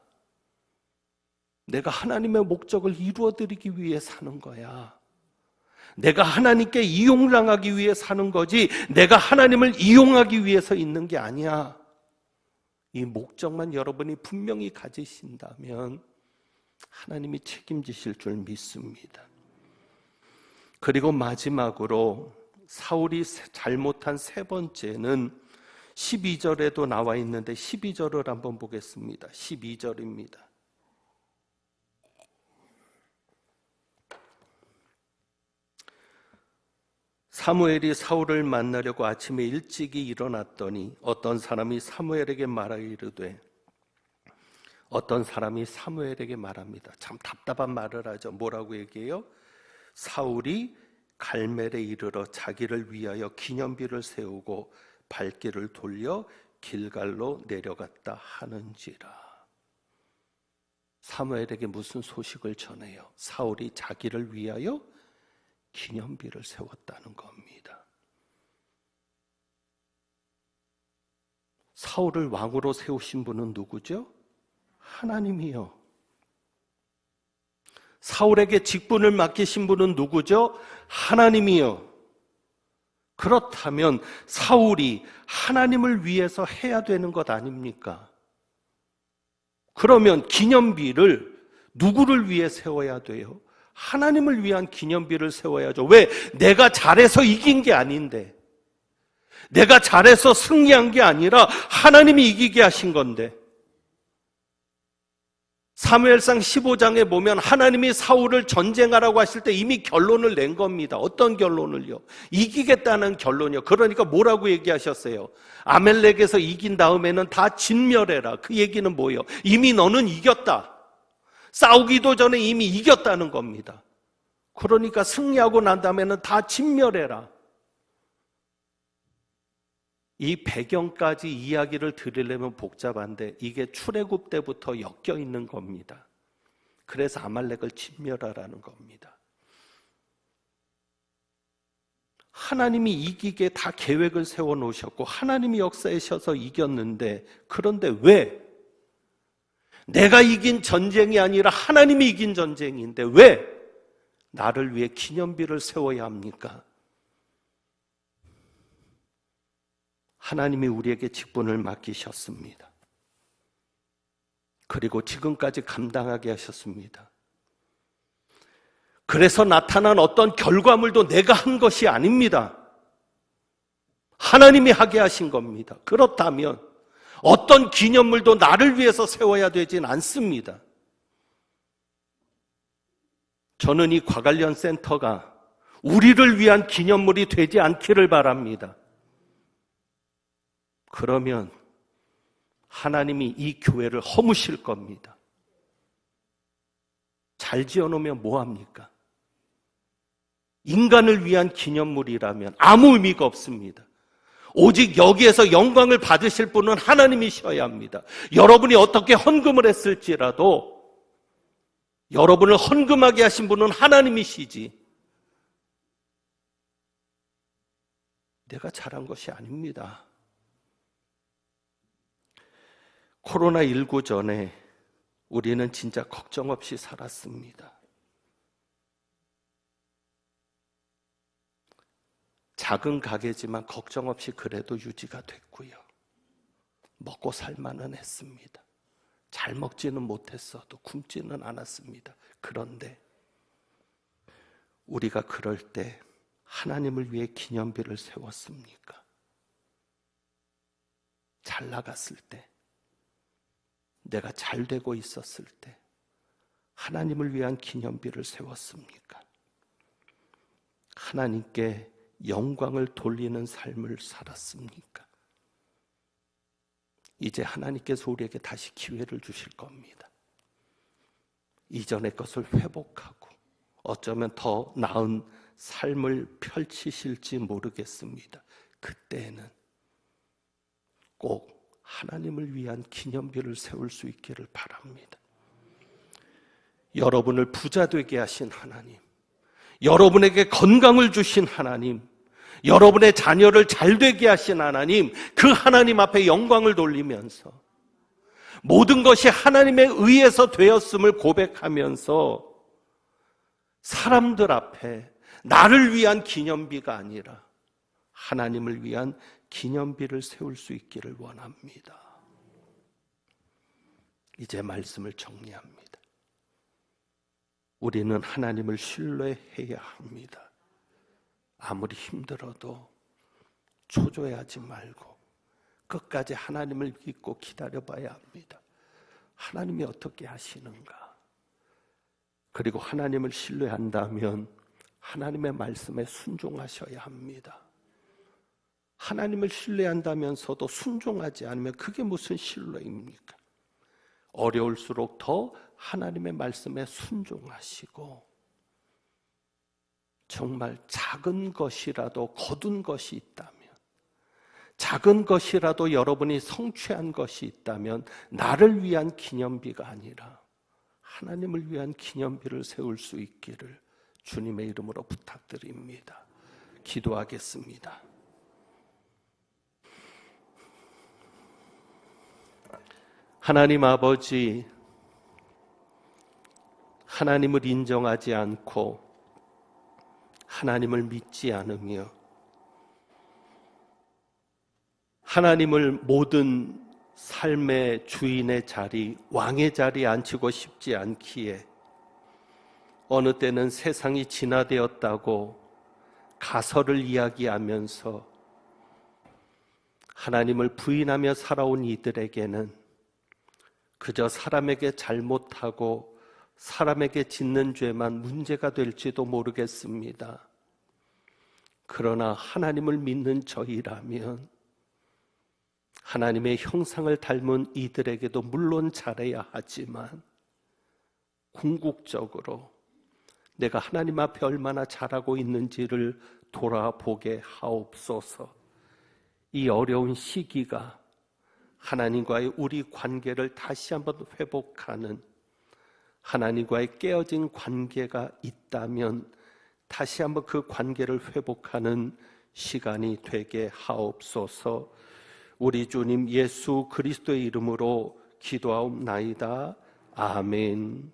내가 하나님의 목적을 이루어드리기 위해 사는 거야. 내가 하나님께 이용당하기 위해 사는 거지 내가 하나님을 이용하기 위해서 있는 게 아니야. 이 목적만 여러분이 분명히 가지신다면 하나님이 책임지실 줄 믿습니다. 그리고 마지막으로 사울이 잘못한 세 번째는 12절에도 나와 있는데 12절을 한번 보겠습니다. 12절입니다. 사무엘이 사울을 만나려고 아침에 일찍이 일어났더니 어떤 사람이 사무엘에게 말하기르되, 어떤 사람이 사무엘에게 말합니다. 참 답답한 말을 하죠. 뭐라고 얘기해요? 사울이 갈멜에 이르러 자기를 위하여 기념비를 세우고 발길을 돌려 길갈로 내려갔다 하는지라. 사무엘에게 무슨 소식을 전해요? 사울이 자기를 위하여 기념비를 세웠다는 겁니다. 사울을 왕으로 세우신 분은 누구죠? 하나님이요. 사울에게 직분을 맡기신 분은 누구죠? 하나님이요. 그렇다면 사울이 하나님을 위해서 해야 되는 것 아닙니까? 그러면 기념비를 누구를 위해 세워야 돼요? 하나님을 위한 기념비를 세워야죠. 왜? 내가 잘해서 이긴 게 아닌데, 내가 잘해서 승리한 게 아니라 하나님이 이기게 하신 건데. 사무엘상 15장에 보면 하나님이 사울을 전쟁하라고 하실 때 이미 결론을 낸 겁니다. 어떤 결론을요? 이기겠다는 결론이요. 그러니까 뭐라고 얘기하셨어요? 아멜렉에서 이긴 다음에는 다 진멸해라. 그 얘기는 뭐예요? 이미 너는 이겼다. 싸우기도 전에 이미 이겼다는 겁니다. 그러니까 승리하고 난 다음에는 다 진멸해라. 이 배경까지 이야기를 드리려면 복잡한데 이게 출애굽 때부터 엮여 있는 겁니다. 그래서 아말렉을 진멸하라는 겁니다. 하나님이 이기게 다 계획을 세워놓으셨고 하나님이 역사하셔서 이겼는데, 그런데 왜? 내가 이긴 전쟁이 아니라 하나님이 이긴 전쟁인데 왜 나를 위해 기념비를 세워야 합니까? 하나님이 우리에게 직분을 맡기셨습니다. 그리고 지금까지 감당하게 하셨습니다. 그래서 나타난 어떤 결과물도 내가 한 것이 아닙니다. 하나님이 하게 하신 겁니다. 그렇다면 어떤 기념물도 나를 위해서 세워야 되진 않습니다. 저는 이 과관련 센터가 우리를 위한 기념물이 되지 않기를 바랍니다. 그러면 하나님이 이 교회를 허무실 겁니다. 잘 지어놓으면 뭐합니까? 인간을 위한 기념물이라면 아무 의미가 없습니다. 오직 여기에서 영광을 받으실 분은 하나님이셔야 합니다. 여러분이 어떻게 헌금을 했을지라도 여러분을 헌금하게 하신 분은 하나님이시지 내가 잘한 것이 아닙니다. 코로나19 전에 우리는 진짜 걱정 없이 살았습니다. 작은 가게지만 걱정 없이 그래도 유지가 됐고요. 먹고 살만은 했습니다. 잘 먹지는 못했어도 굶지는 않았습니다. 그런데 우리가 그럴 때 하나님을 위해 기념비를 세웠습니까? 잘 나갔을 때, 내가 잘 되고 있었을 때 하나님을 위한 기념비를 세웠습니까? 하나님께 영광을 돌리는 삶을 살았습니까? 이제 하나님께서 우리에게 다시 기회를 주실 겁니다. 이전의 것을 회복하고 어쩌면 더 나은 삶을 펼치실지 모르겠습니다. 그때는 꼭 하나님을 위한 기념비를 세울 수 있기를 바랍니다. 여러분을 부자 되게 하신 하나님, 여러분에게 건강을 주신 하나님, 여러분의 자녀를 잘 되게 하신 하나님, 그 하나님 앞에 영광을 돌리면서 모든 것이 하나님에 의해서 되었음을 고백하면서 사람들 앞에 나를 위한 기념비가 아니라 하나님을 위한 기념비를 세울 수 있기를 원합니다. 이제 말씀을 정리합니다. 우리는 하나님을 신뢰해야 합니다. 아무리 힘들어도 초조해하지 말고 끝까지 하나님을 믿고 기다려봐야 합니다. 하나님이 어떻게 하시는가? 그리고 하나님을 신뢰한다면 하나님의 말씀에 순종하셔야 합니다. 하나님을 신뢰한다면서도 순종하지 않으면 그게 무슨 신뢰입니까? 어려울수록 더 하나님의 말씀에 순종하시고 정말 작은 것이라도 거둔 것이 있다면, 작은 것이라도 여러분이 성취한 것이 있다면 나를 위한 기념비가 아니라 하나님을 위한 기념비를 세울 수 있기를 주님의 이름으로 부탁드립니다. 기도하겠습니다. 하나님 아버지, 하나님을 인정하지 않고 하나님을 믿지 않으며 하나님을 모든 삶의 주인의 자리, 왕의 자리에 앉히고 싶지 않기에 어느 때는 세상이 진화되었다고 가설을 이야기하면서 하나님을 부인하며 살아온 이들에게는 그저 사람에게 잘못하고 사람에게 짓는 죄만 문제가 될지도 모르겠습니다. 그러나 하나님을 믿는 저희라면 하나님의 형상을 닮은 이들에게도 물론 잘해야 하지만 궁극적으로 내가 하나님 앞에 얼마나 잘하고 있는지를 돌아보게 하옵소서. 이 어려운 시기가 하나님과의 우리 관계를 다시 한번 회복하는, 하나님과의 깨어진 관계가 있다면 다시 한번 그 관계를 회복하는 시간이 되게 하옵소서. 우리 주님 예수 그리스도의 이름으로 기도하옵나이다. 아멘.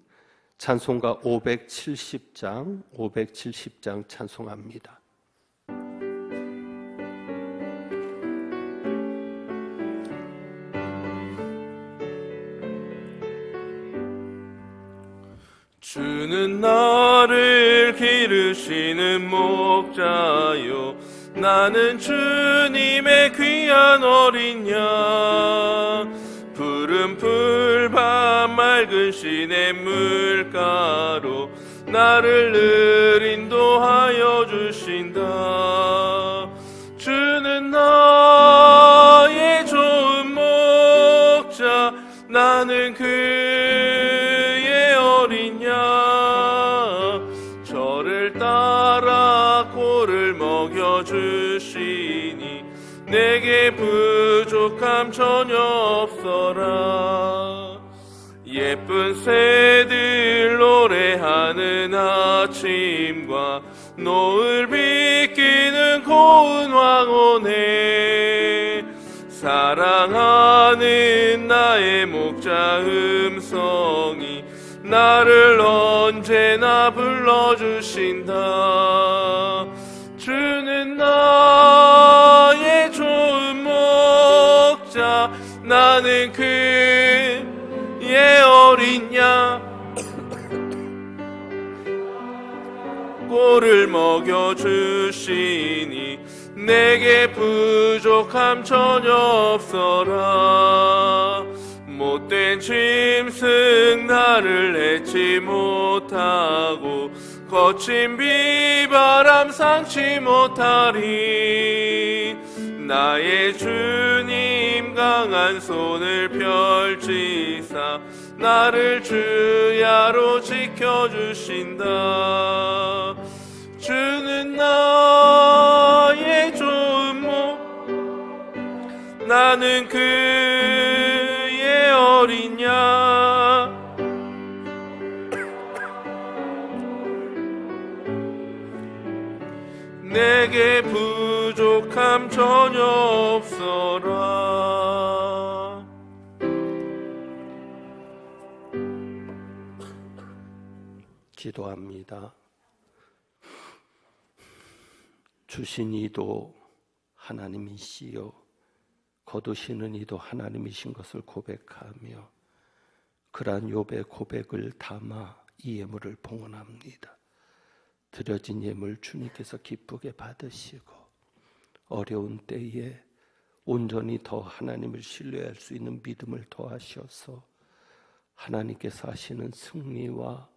찬송가 570장 찬송합니다. 주는 나를 기르시는 목자요, 나는 주님의 귀한 어린 양. 푸른 풀밭 맑은 시냇 물가로 나를 늘 인도하여 주신다. 주는 나의 좋은 목자, 나는 그의 어린 양. 저를 따라 꼴을 먹여주시니 내게 부족함 전혀 없어라. 예쁜 새들 노래하는 아침과 노을 비끼는 고운 황혼에 사랑하는 나의 목자 음성이 나를 언제나 불러주신다. 주는 나의 좋은 목자, 나는 그의 어린 양. 꼴을 먹여주시니 내게 부족함 전혀 없어라. 못된 짐승 나를 해치 못하고 거친 비바람 상치 못하리. 나의 주님 강한 손을 펼치사 나를 주야로 지켜주신다. 주는 나의 좋은 목, 나는 그의 어린 양. 내게 부족함 전혀 없어라. 기도합니다. 주신 이도 하나님이시요 거두시는 이도 하나님이신 것을 고백하며 그러한 욥의 고백을 담아 이 예물을 봉헌합니다. 드려진 예물 주님께서 기쁘게 받으시고 어려운 때에 온전히 더 하나님을 신뢰할 수 있는 믿음을 더하셔서 하나님께서 하시는 승리와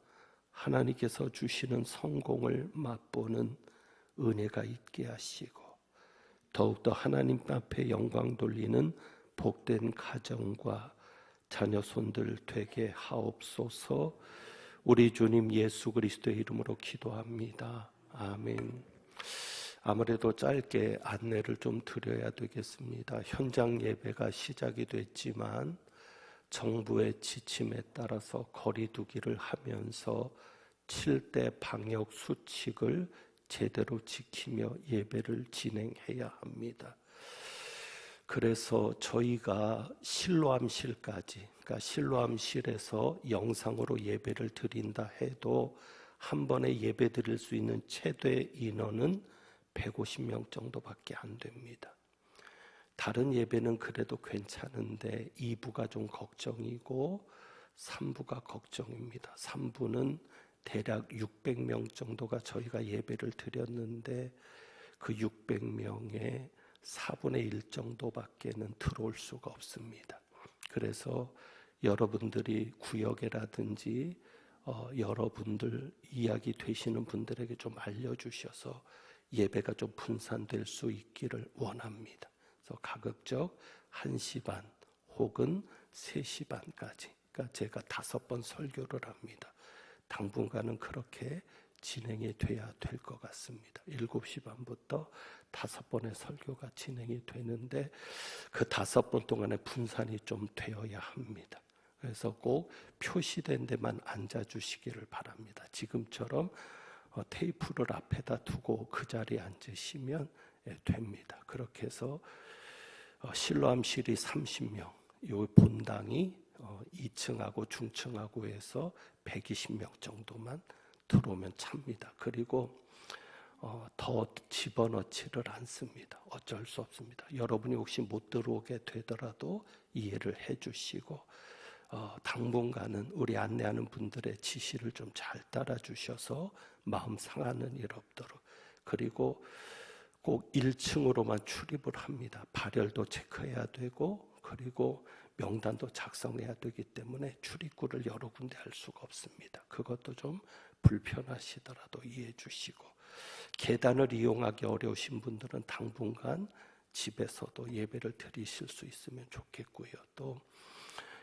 하나님께서 주시는 성공을 맛보는 은혜가 있게 하시고 더욱더 하나님 앞에 영광 돌리는 복된 가정과 자녀손들 되게 하옵소서. 우리 주님 예수 그리스도의 이름으로 기도합니다. 아멘. 아무래도 짧게 안내를 좀 드려야 되겠습니다. 현장 예배가 시작이 됐지만 정부의 지침에 따라서 거리두기를 하면서 7대 방역 수칙을 제대로 지키며 예배를 진행해야 합니다. 그래서 저희가 실로암실까지, 그러니까 실로암실에서 영상으로 예배를 드린다 해도 한 번에 예배 드릴 수 있는 최대 인원은 150명 정도밖에 안 됩니다. 다른 예배는 그래도 괜찮은데 2부가 좀 걱정이고 3부가 걱정입니다. 3부는 대략 600명 정도가 저희가 예배를 드렸는데 그 600명의 4분의 1 정도밖에는 들어올 수가 없습니다. 그래서 여러분들이 구역에라든지 여러분들 이야기 되시는 분들에게 좀 알려주셔서 예배가 좀 분산될 수 있기를 원합니다. 그래서 가급적 1시 반 혹은 3시 반까지, 그러니까 제가 5번 설교를 합니다. 당분간은 그렇게 진행이 돼야 될 것 같습니다. 7시 반부터 5번의 설교가 진행이 되는데 그 5번 동안에 분산이 좀 되어야 합니다. 그래서 꼭 표시된 데만 앉아주시기를 바랍니다. 지금처럼 테이프를 앞에다 두고 그 자리에 앉으시면 됩니다. 그렇게 해서 실로암실이 30명, 요 본당이 2층하고 중층하고 해서 120명 정도만 들어오면 찹니다. 그리고 더 집어넣지를 않습니다. 어쩔 수 없습니다. 여러분이 혹시 못 들어오게 되더라도 이해를 해주시고 당분간은 우리 안내하는 분들의 지시를 좀 잘 따라 주셔서 마음 상하는 일 없도록. 그리고 꼭 1층으로만 출입을 합니다. 발열도 체크해야 되고 그리고 명단도 작성해야 되기 때문에 출입구를 여러 군데 할 수가 없습니다. 그것도 좀 불편하시더라도 이해해 주시고, 계단을 이용하기 어려우신 분들은 당분간 집에서도 예배를 드리실 수 있으면 좋겠고요. 또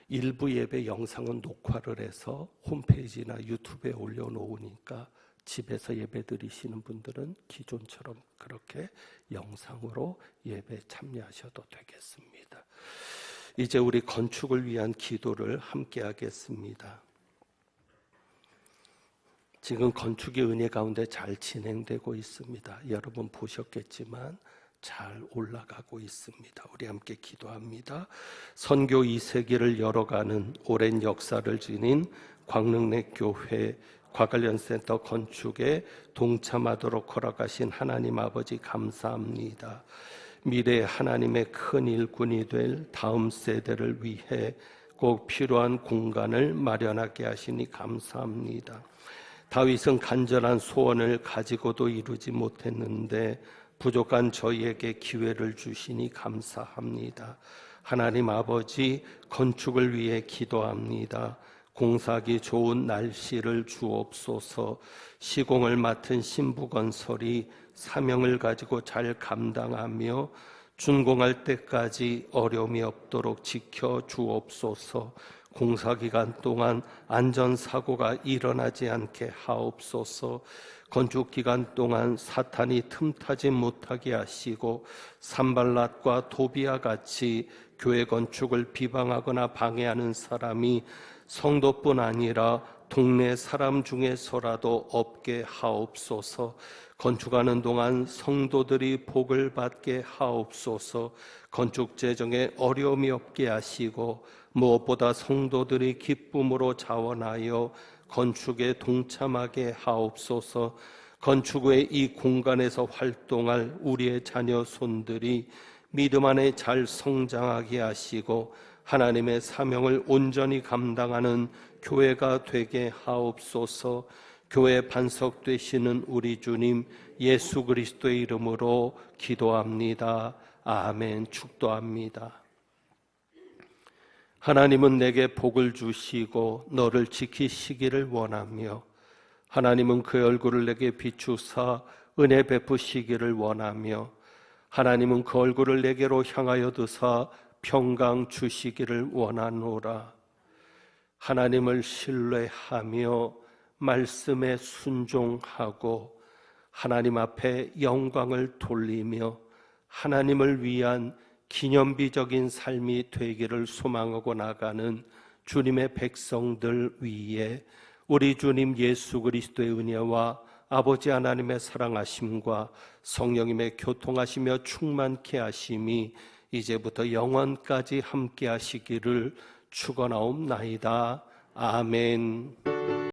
일부 예배 영상은 녹화를 해서 홈페이지나 유튜브에 올려놓으니까 집에서 예배 드리시는 분들은 기존처럼 그렇게 영상으로 예배 참여하셔도 되겠습니다. 이제 우리 건축을 위한 기도를 함께 하겠습니다. 지금 건축이 은혜 가운데 잘 진행되고 있습니다. 여러분 보셨겠지만 잘 올라가고 있습니다. 우리 함께 기도합니다. 선교 2세기를 열어가는 오랜 역사를 지닌 광릉내 교회 과관련센터 건축에 동참하도록 허락하신 하나님 아버지 감사합니다. 미래의 하나님의 큰 일꾼이 될 다음 세대를 위해 꼭 필요한 공간을 마련하게 하시니 감사합니다. 다윗은 간절한 소원을 가지고도 이루지 못했는데 부족한 저희에게 기회를 주시니 감사합니다. 하나님 아버지, 건축을 위해 기도합니다. 공사하기 좋은 날씨를 주옵소서. 시공을 맡은 신부건설이 사명을 가지고 잘 감당하며 준공할 때까지 어려움이 없도록 지켜주옵소서. 공사기간 동안 안전사고가 일어나지 않게 하옵소서. 건축기간 동안 사탄이 틈타지 못하게 하시고 산발랏과 도비와 같이 교회 건축을 비방하거나 방해하는 사람이 성도뿐 아니라 동네 사람 중에서라도 없게 하옵소서. 건축하는 동안 성도들이 복을 받게 하옵소서. 건축 재정에 어려움이 없게 하시고 무엇보다 성도들이 기쁨으로 자원하여 건축에 동참하게 하옵소서. 건축 후에 이 공간에서 활동할 우리의 자녀 손들이 믿음 안에 잘 성장하게 하시고 하나님의 사명을 온전히 감당하는 교회가 되게 하옵소서. 교회 반석 되시는 우리 주님 예수 그리스도의 이름으로 기도합니다. 아멘. 축도합니다. 하나님은 내게 복을 주시고 너를 지키시기를 원하며 하나님은 그 얼굴을 내게 비추사 은혜 베푸시기를 원하며 하나님은 그 얼굴을 내게로 향하여 드사 평강 주시기를 원하노라. 하나님을 신뢰하며 말씀에 순종하고 하나님 앞에 영광을 돌리며 하나님을 위한 기념비적인 삶이 되기를 소망하고 나가는 주님의 백성들 위에 우리 주님 예수 그리스도의 은혜와 아버지 하나님의 사랑하심과 성령님의 교통하시며 충만케 하심이 이제부터 영원까지 함께 하시기를 축원하옵나이다. 아멘.